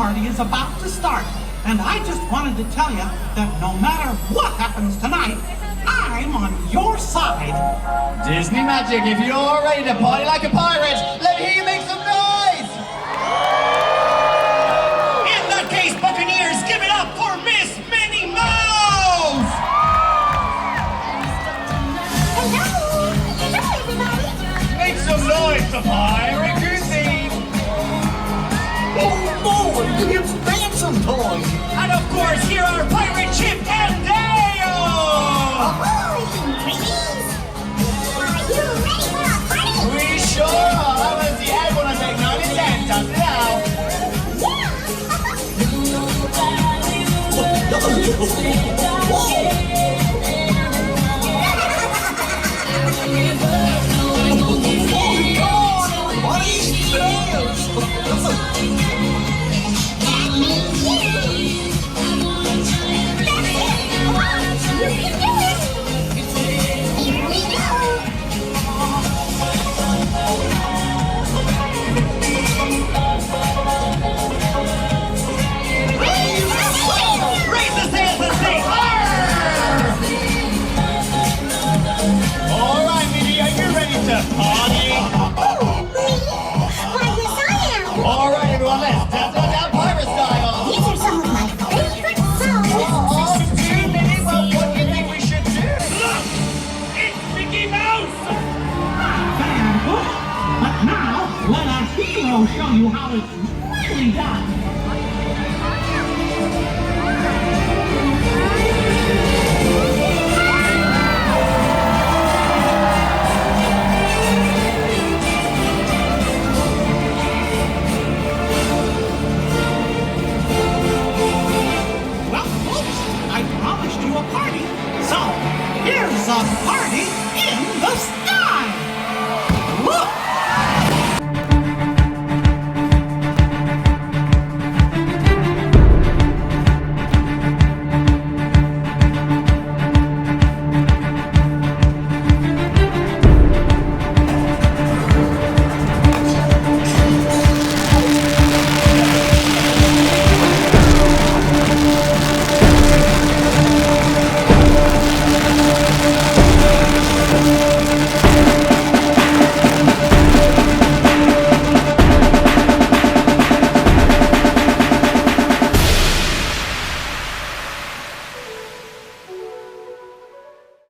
party is about to start. And I just wanted to tell you that no matter what happens tonight, I'm on your side. Disney Magic, if you're ready to party like a pirate, let me hear you make some noise! In that case, Buccaneers, give it up for Miss Minnie Mouse! Hello! Hello, everybody! Make some noise, the pirate cuisine! Oh boy, it's dancing time. And of course, here are Pirate Chip and Dale! Ahoy, pretties! Are you ready for a party? We sure are! That was the end when I take 90 cents, does it now? That means you! That's it! Come on! You can do it! Here we go! Raise the sails and say arr! All right, Minnie, are you ready to party? Why, yes, I am! All right, everyone, let's dance on down pirate style! These are some of my favorite songs! Oh, gee, Minnie, well, what do you think we should do? Look! It's Mickey Mouse! Very good. But now, let our hero show you how it's really done.